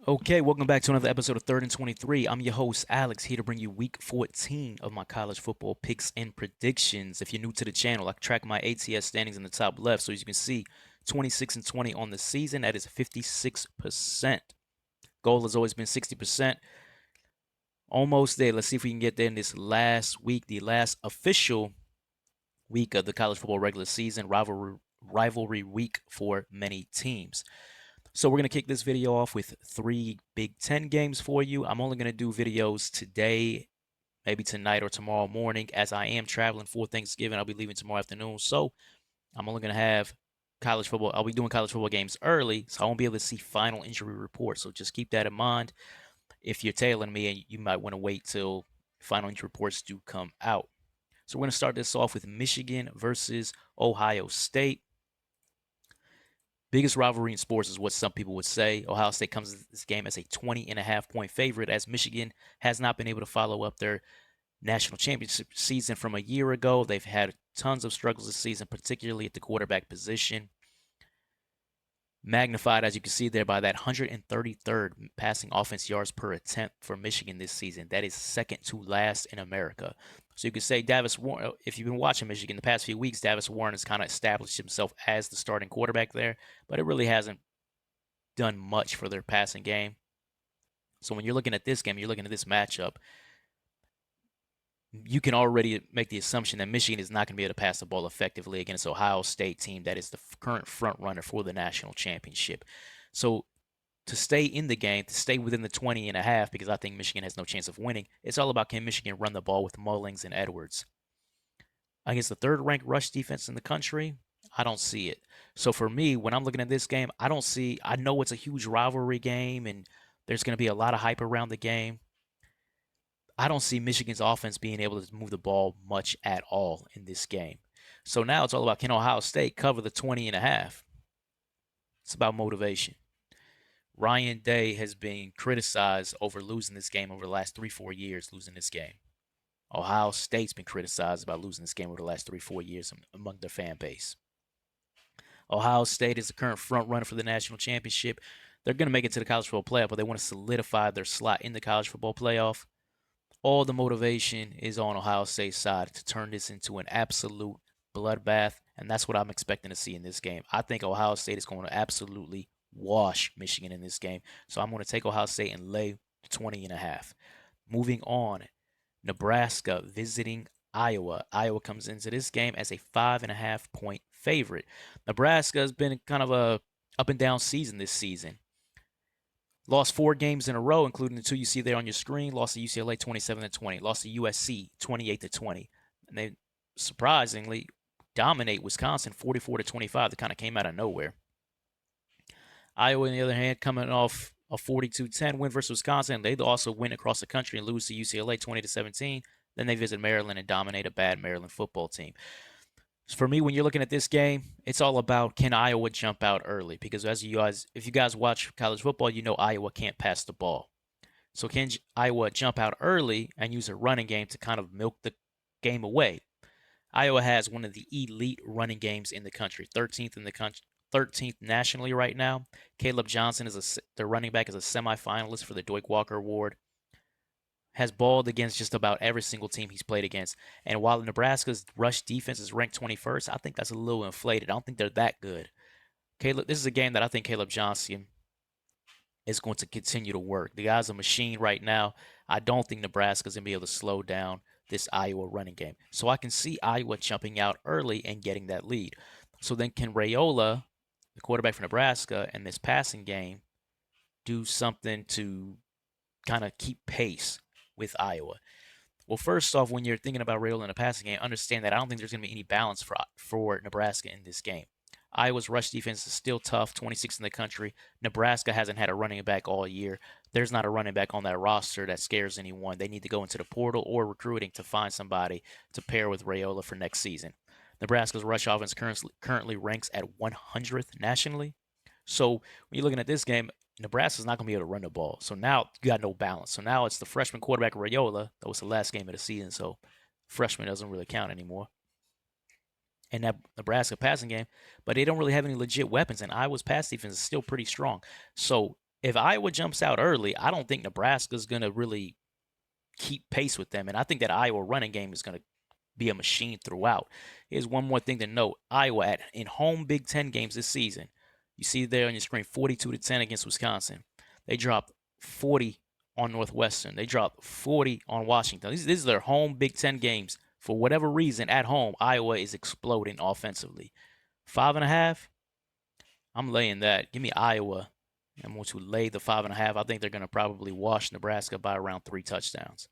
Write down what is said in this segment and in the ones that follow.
Okay, welcome back to another episode of Third and 23. I'm your host, Alex, here to bring you week 14 of my college football picks and predictions. If you're new to the channel, I track my ATS standings in the top left. So as you can see, 26 and 20 on the season. That is 56%. Goal has always been 60%. Almost there. Let's see if we can get there in this last week, the last official week of the college football regular season, rivalry week for many teams. So we're going to kick this video off with 3 Big 10 games for you. I'm only going to do videos today, maybe tonight or tomorrow morning, as I am traveling for Thanksgiving. I'll be leaving tomorrow afternoon. So I'm only going to have college football. I'll be doing college football games early, so I won't be able to see final injury reports. So just keep that in mind if you're tailing me, and you might want to wait till final injury reports do come out. So we're going to start this off with Michigan versus Ohio State. Biggest rivalry in sports is what some people would say. Ohio State comes to this game as a 20.5 point favorite, as Michigan has not been able to follow up their national championship season from a year ago. They've had tons of struggles this season, particularly at the quarterback position. Magnified, as you can see there, by that 133rd passing offense yards per attempt for Michigan this season. That is second to last in America. So you could say Davis Warren, if you've been watching Michigan the past few weeks, Davis Warren has kind of established himself as the starting quarterback there, but it really hasn't done much for their passing game. So when you're looking at this game, you're looking at this matchup, you can already make the assumption that Michigan is not going to be able to pass the ball effectively against Ohio State team that is the current front runner for the national championship. So to stay in the game, to stay within the 20.5, because I think Michigan has no chance of winning, it's all about can Michigan run the ball with Mullings and Edwards. Against the third ranked rush defense in the country, I don't see it. So for me, when I'm looking at this game, I know it's a huge rivalry game and there's going to be a lot of hype around the game. I don't see Michigan's offense being able to move the ball much at all in this game. So now it's all about can Ohio State cover the 20.5? It's about motivation. Ryan Day has been criticized over losing this game over the last 3-4 years, losing this game. Ohio State's been criticized about losing this game over the last 3-4 years among their fan base. Ohio State is the current front runner for the national championship. They're going to make it to the college football playoff, but they want to solidify their slot in the college football playoff. All the motivation is on Ohio State's side to turn this into an absolute bloodbath, and that's what I'm expecting to see in this game. I think Ohio State is going to absolutely wash Michigan in this game, so I'm going to take Ohio State and lay 20.5. Moving on, Nebraska visiting Iowa. Iowa comes into this game as a 5.5 point favorite. Nebraska has been kind of a up and down season this season. Lost 4 games in a row, including the 2 you see there on your screen. Lost to UCLA 27-20. Lost to USC 28-20. And they surprisingly dominate Wisconsin 44-25. That kind of came out of nowhere. Iowa, on the other hand, coming off a 42-10 win versus Wisconsin, they also win across the country and lose to UCLA 20-17. Then they visit Maryland and dominate a bad Maryland football team. For me, when you're looking at this game, it's all about can Iowa jump out early? Because if you guys watch college football, you know Iowa can't pass the ball. So can Iowa jump out early and use a running game to kind of milk the game away? Iowa has one of the elite running games in the country, 13th in the country, 13th nationally right now. Caleb Johnson the running back is a semifinalist for the Doak Walker Award. Has balled against just about every single team he's played against. And while Nebraska's rush defense is ranked 21st, I think that's a little inflated. I don't think they're that good. This is a game that I think Caleb Johnson is going to continue to work. The guy's a machine right now. I don't think Nebraska's going to be able to slow down this Iowa running game. So I can see Iowa jumping out early and getting that lead. So then can Raiola, the quarterback for Nebraska, and this passing game do something to kind of keep pace with Iowa? Well, first off, when you're thinking about Raiola in a passing game, understand that I don't think there's going to be any balance for Nebraska in this game. Iowa's rush defense is still tough, 26th in the country. Nebraska hasn't had a running back all year. There's not a running back on that roster that scares anyone. They need to go into the portal or recruiting to find somebody to pair with Raiola for next season. Nebraska's rush offense currently ranks at 100th nationally. So when you're looking at this game, Nebraska's not going to be able to run the ball. So now you got no balance. So now it's the freshman quarterback Raiola. That was the last game of the season, so freshman doesn't really count anymore. And that Nebraska passing game, but they don't really have any legit weapons, and Iowa's pass defense is still pretty strong. So if Iowa jumps out early, I don't think Nebraska's going to really keep pace with them. And I think that Iowa running game is going to be a machine throughout. Here's one more thing to note. Iowa in home Big Ten games this season, you see there on your screen 42-10 against Wisconsin. They dropped 40 on Northwestern. They dropped 40 on Washington. These are their home Big Ten games. For whatever reason, at home, Iowa is exploding offensively. 5.5, I'm laying that. Give me Iowa. I'm going to lay the 5.5. I think they're going to probably wash Nebraska by around 3 touchdowns.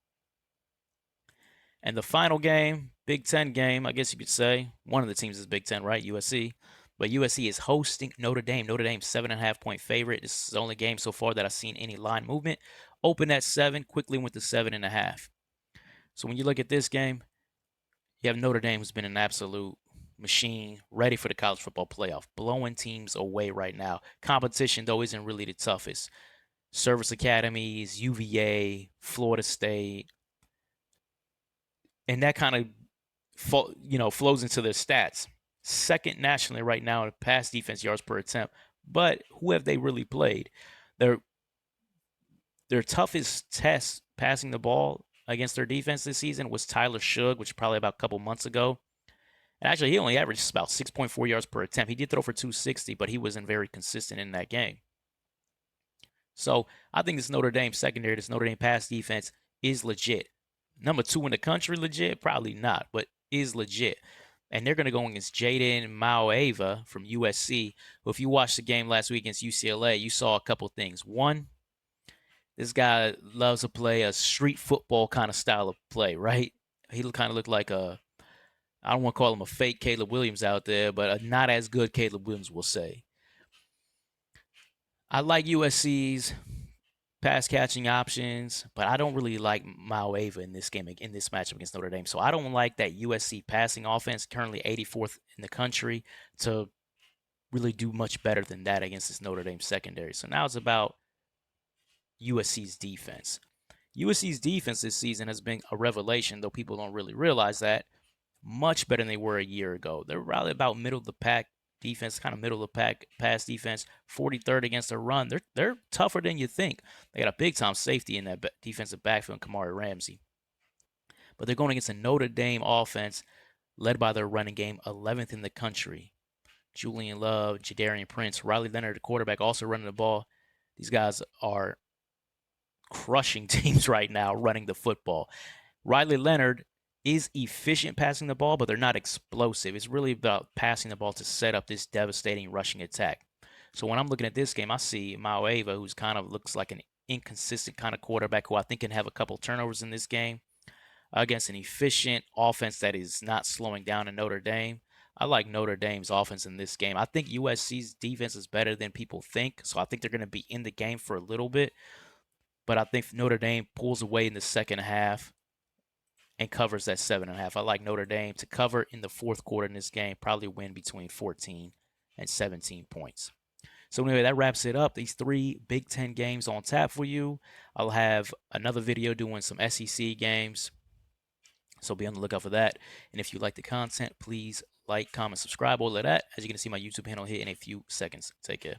And the final game, Big Ten game, I guess you could say. One of the teams is Big Ten, right? USC. But USC is hosting Notre Dame. Notre Dame's 7.5-point favorite. This is the only game so far that I've seen any line movement. Opened at 7, quickly went to 7.5. So when you look at this game, you have Notre Dame, who's been an absolute machine, ready for the college football playoff, blowing teams away right now. Competition, though, isn't really the toughest. Service academies, UVA, Florida State, and that kind of flows into their stats. Second nationally right now in pass defense yards per attempt. But who have they really played? Their toughest test passing the ball against their defense this season was Tyler Shugg, which was probably about a couple months ago. And actually, he only averaged about 6.4 yards per attempt. He did throw for 260, but he wasn't very consistent in that game. So I think this Notre Dame secondary, this Notre Dame pass defense is legit. Number 2 in the country, legit? Probably not, but is legit. And they're going to go against Jaden Mauava from USC, who, if you watched the game last week against UCLA, you saw a couple things. One, this guy loves to play a street football kind of style of play, right? He kind of looked like I don't want to call him a fake Caleb Williams out there, but a not as good Caleb Williams, will say. I like USC's pass catching options, but I don't really like Mauava in this game, in this matchup against Notre Dame. So I don't like that USC passing offense, currently 84th in the country, to really do much better than that against this Notre Dame secondary. So now it's about USC's defense. USC's defense this season has been a revelation, though people don't really realize that. Much better than they were a year ago. They're probably about middle of the pack defense, kind of middle of the pack pass defense, 43rd against the run. They're tougher than you think. They got a big time safety in that defensive backfield, Kamari Ramsey. But they're going against a Notre Dame offense led by their running game, 11th in the country. Julian Love, Jadarian Prince, Riley Leonard, the quarterback, also running the ball. These guys are crushing teams right now running the football. Riley Leonard is efficient passing the ball, but they're not explosive. It's really about passing the ball to set up this devastating rushing attack. So when I'm looking at this game, I see Mauava, who's kind of looks like an inconsistent kind of quarterback who I think can have a couple turnovers in this game against an efficient offense that is not slowing down in Notre Dame. I like Notre Dame's offense in this game. I think USC's defense is better than people think, so I think they're going to be in the game for a little bit. But I think Notre Dame pulls away in the second half and covers that 7.5. I like Notre Dame to cover in the fourth quarter in this game, probably win between 14 and 17 points. So anyway, that wraps it up. These 3 Big Ten games on tap for you. I'll have another video doing some SEC games, so be on the lookout for that. And if you like the content, please like, comment, subscribe, all of that. As you're going to see my YouTube handle here in a few seconds. Take care.